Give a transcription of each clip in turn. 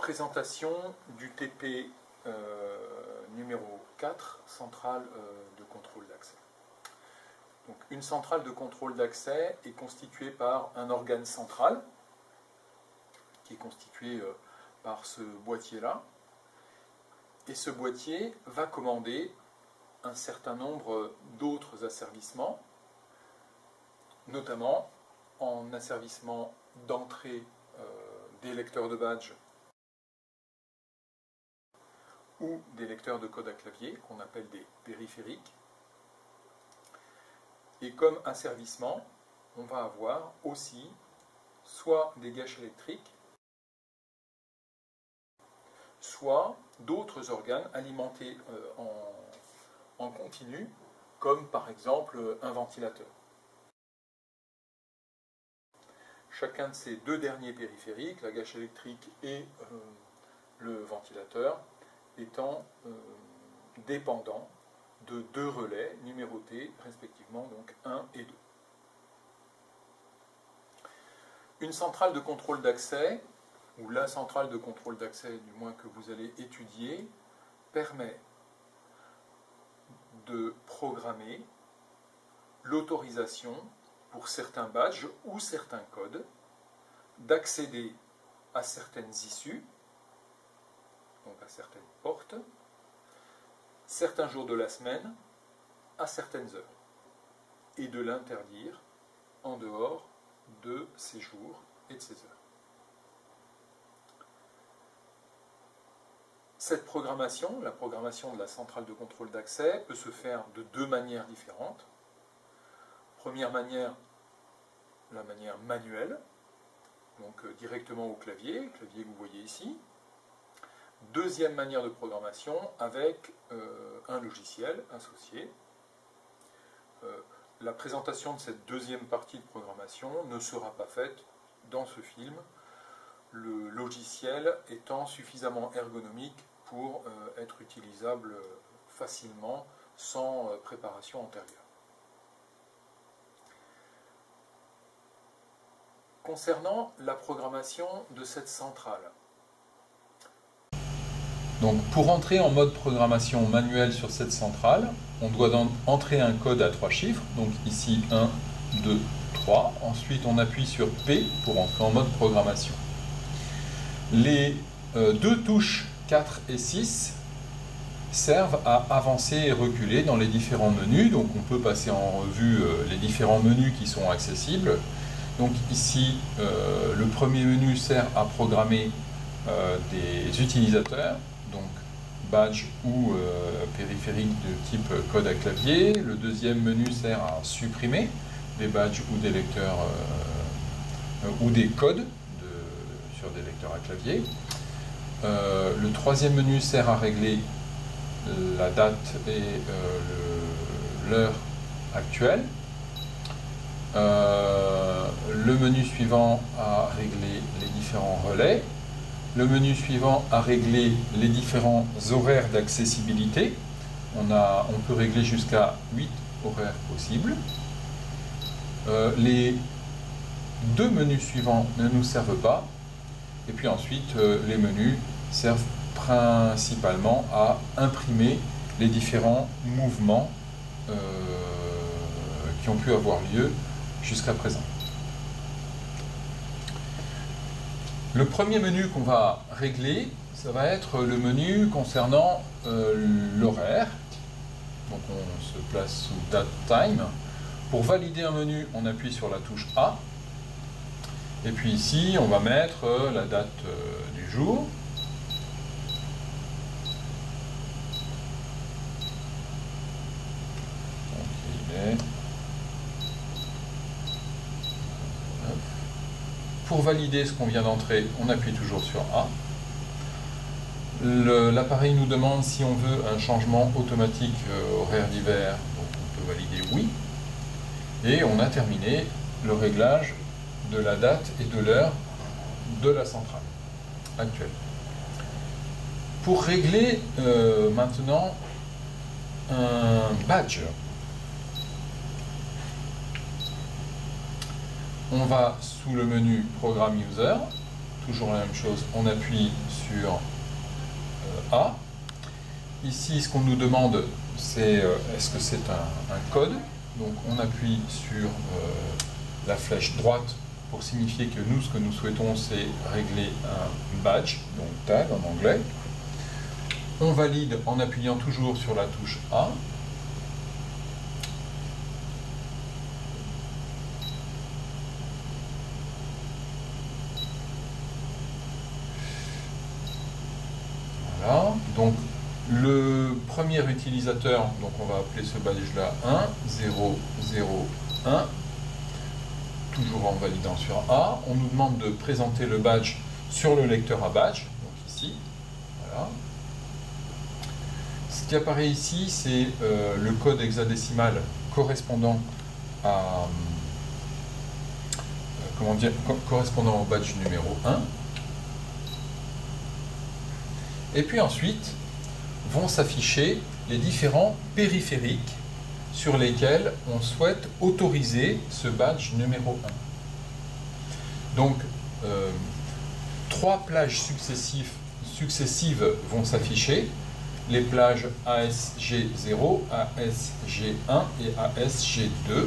Présentation du TP numéro 4, centrale de contrôle d'accès. Donc, une centrale de contrôle d'accès est constituée par un organe central, qui est constitué par ce boîtier-là, et ce boîtier va commander un certain nombre d'autres asservissements, notamment en asservissement d'entrée des lecteurs de badge ou des lecteurs de code à clavier, qu'on appelle des périphériques. Et comme asservissement, on va avoir aussi soit des gâches électriques, soit d'autres organes alimentés en continu, comme par exemple un ventilateur. Chacun de ces deux derniers périphériques, la gâche électrique et le ventilateur, étant dépendants de deux relais numérotés respectivement, donc 1 et 2. Une centrale de contrôle d'accès, ou la centrale de contrôle d'accès du moins que vous allez étudier, permet de programmer l'autorisation pour certains badges ou certains codes d'accéder à certaines issues, donc à certaines portes, certains jours de la semaine, à certaines heures, et de l'interdire en dehors de ces jours et de ces heures. Cette programmation, la programmation de la centrale de contrôle d'accès, peut se faire de deux manières différentes. Première manière, la manière manuelle, donc directement au clavier que vous voyez ici. Deuxième manière de programmation avec un logiciel associé. La présentation de cette deuxième partie de programmation ne sera pas faite dans ce film, le logiciel étant suffisamment ergonomique pour être utilisable facilement sans préparation antérieure. Concernant la programmation de cette centrale. Donc pour entrer en mode programmation manuelle sur cette centrale, on doit entrer un code à 3 chiffres, donc ici 1, 2, 3. Ensuite on appuie sur P pour entrer en mode programmation. Les deux touches 4 et 6 servent à avancer et reculer dans les différents menus, donc on peut passer en revue les différents menus qui sont accessibles. Donc ici, le premier menu sert à programmer des utilisateurs, donc badge ou périphérique de type code à clavier. Le deuxième menu sert à supprimer des badges ou des lecteurs ou des codes sur des lecteurs à clavier. Le troisième menu sert à régler la date et l'heure actuelle. Le menu suivant à régler les différents relais. Le menu suivant à régler les différents horaires d'accessibilité. On peut régler jusqu'à 8 horaires possibles. Les deux menus suivants ne nous servent pas. Et puis ensuite, les menus servent principalement à imprimer les différents mouvements qui ont pu avoir lieu jusqu'à présent. Le premier menu qu'on va régler, ça va être le menu concernant l'horaire. Donc on se place sous Date Time. Pour valider un menu, on appuie sur la touche A. Et puis ici, on va mettre la date du jour. Donc il est... Pour valider ce qu'on vient d'entrer, on appuie toujours sur A. L'appareil nous demande si on veut un changement automatique horaire d'hiver. Donc on peut valider oui. Et on a terminé le réglage de la date et de l'heure de la centrale actuelle. Pour régler maintenant un badge, on va sous le menu Programme User, toujours la même chose, on appuie sur A. Ici, ce qu'on nous demande, c'est est-ce que c'est un code? Donc on appuie sur la flèche droite pour signifier que nous, ce que nous souhaitons, c'est régler un badge, donc tag en anglais. On valide en appuyant toujours sur la touche A. Voilà, donc le premier utilisateur, donc on va appeler ce badge-là 1, 0, 0, 1, toujours en validant sur A. On nous demande de présenter le badge sur le lecteur à badge, donc ici, voilà. Ce qui apparaît ici, c'est le code hexadécimal correspondant à, correspondant au badge numéro 1. Et puis ensuite, vont s'afficher les différents périphériques sur lesquels on souhaite autoriser ce badge numéro 1. Donc, 3 plages successives vont s'afficher, les plages ASG0, ASG1 et ASG2.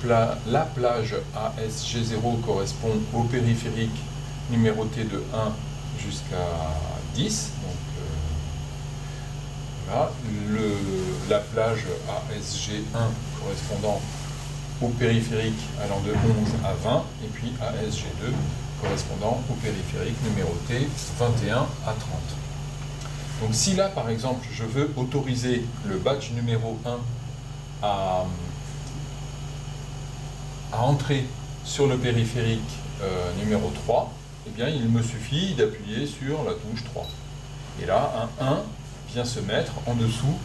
La plage ASG0 correspond au périphérique numéroté de 1 jusqu'à 10. Donc, voilà. La plage ASG1 correspondant au périphérique allant de 11 à 20, et puis ASG2 correspondant au périphérique numéroté 21 à 30. Donc si là, par exemple, je veux autoriser le badge numéro 1 à entrer sur le périphérique numéro 3, eh bien, il me suffit d'appuyer sur la touche 3. Et là, un 1 vient se mettre en dessous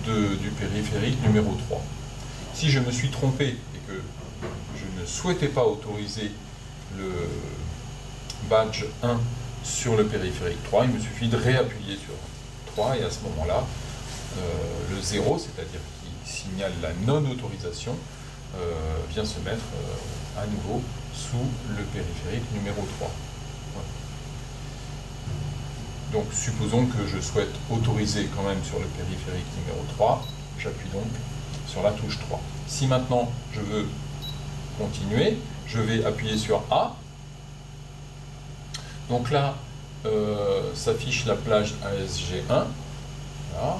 du périphérique numéro 3. Si je me suis trompé et que je ne souhaitais pas autoriser le badge 1 sur le périphérique 3, il me suffit de réappuyer sur 3 et à ce moment-là, le 0, c'est-à-dire qui signale la non-autorisation, vient se mettre à nouveau sous le périphérique numéro 3. Voilà. Donc supposons que je souhaite autoriser quand même sur le périphérique numéro 3, j'appuie donc sur la touche 3. Si maintenant je veux continuer, je vais appuyer sur A. Donc là, s'affiche la plage ASG1, voilà,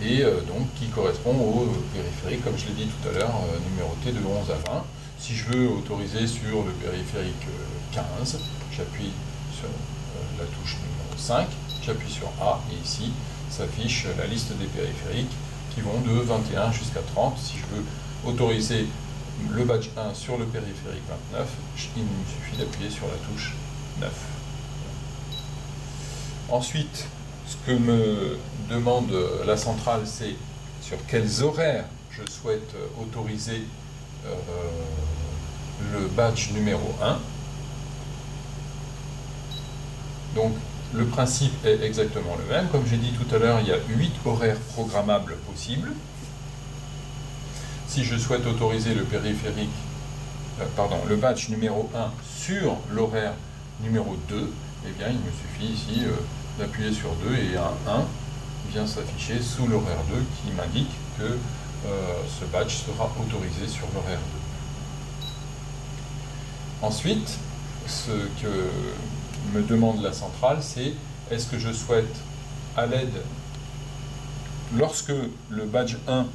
et donc qui correspond au périphérique, comme je l'ai dit tout à l'heure, numéroté de 11 à 20. Si je veux autoriser sur le périphérique 15, j'appuie sur la touche numéro 5, j'appuie sur A, et ici s'affiche la liste des périphériques qui vont de 21 jusqu'à 30. Si je veux autoriser le badge 1 sur le périphérique 29, il me suffit d'appuyer sur la touche 9. Ensuite, ce que me demande la centrale, c'est sur quels horaires je souhaite autoriser le badge numéro 1. Donc, le principe est exactement le même. Comme j'ai dit tout à l'heure, il y a 8 horaires programmables possibles. Si je souhaite autoriser le périphérique, le badge numéro 1 sur l'horaire numéro 2, eh bien, il me suffit ici d'appuyer sur 2 et un 1 vient s'afficher sous l'horaire 2 qui m'indique que ce badge sera autorisé sur l'horaire 2. Ensuite, ce que me demande la centrale, c'est est-ce que je souhaite à l'aide, lorsque le badge 1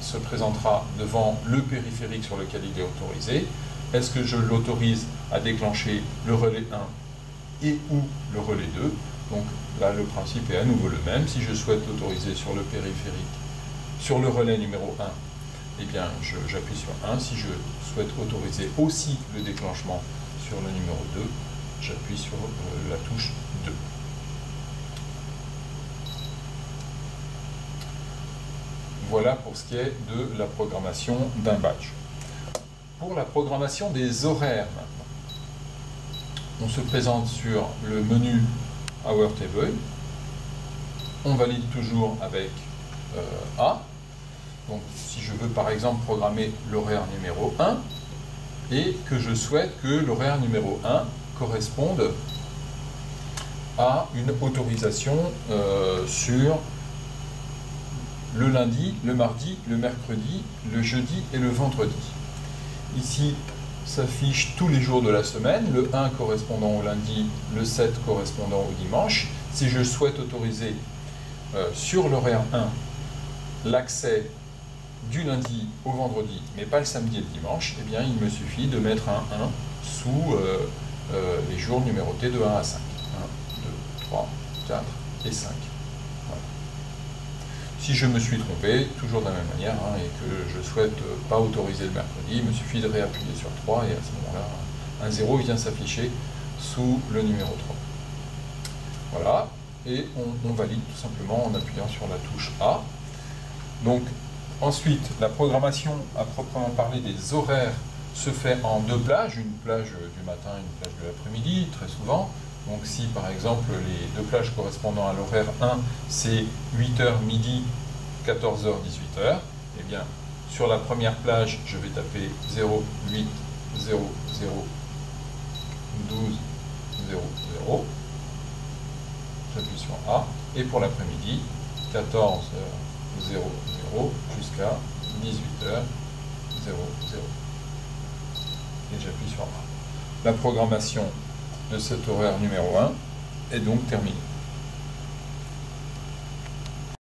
se présentera devant le périphérique sur lequel il est autorisé, est-ce que je l'autorise à déclencher le relais 1 et ou le relais 2? Donc là, le principe est à nouveau le même. Si je souhaite l'autoriser sur le périphérique, sur le relais numéro 1, eh bien, j'appuie sur 1. Si je souhaite autoriser aussi le déclenchement sur le numéro 2, j'appuie sur la touche 2. Voilà pour ce qui est de la programmation d'un badge. Pour la programmation des horaires maintenant, on se présente sur le menu Hour Table, on valide toujours avec A. Donc si je veux par exemple programmer l'horaire numéro 1, et que je souhaite que l'horaire numéro 1 corresponde à une autorisation sur le lundi, le mardi, le mercredi, le jeudi et le vendredi. Ici s'affichent tous les jours de la semaine, le 1 correspondant au lundi, le 7 correspondant au dimanche. Si je souhaite autoriser sur l'horaire 1 l'accès du lundi au vendredi, mais pas le samedi et le dimanche, eh bien il me suffit de mettre un 1 sous les jours numérotés de 1 à 5. 1, 2, 3, 4 et 5. Voilà. Si je me suis trompé, toujours de la même manière, et que je souhaite pas autoriser le mercredi, il me suffit de réappuyer sur 3 et à ce moment-là, un 0 vient s'afficher sous le numéro 3. Voilà, et on valide tout simplement en appuyant sur la touche A. Donc, ensuite, la programmation à proprement parler des horaires se fait en 2 plages, une plage du matin et une plage de l'après-midi, très souvent. Donc si par exemple les 2 plages correspondant à l'horaire 1, c'est 8h midi, 14h, 18h, eh bien sur la première plage, je vais taper 0, 8, 0, 0, 12, 0, 0. J'appuie sur A. Et pour l'après-midi, 14h, 0, 0 jusqu'à 18h, 0, 0. Et j'appuie sur A. La programmation de cet horaire numéro 1 est donc terminée.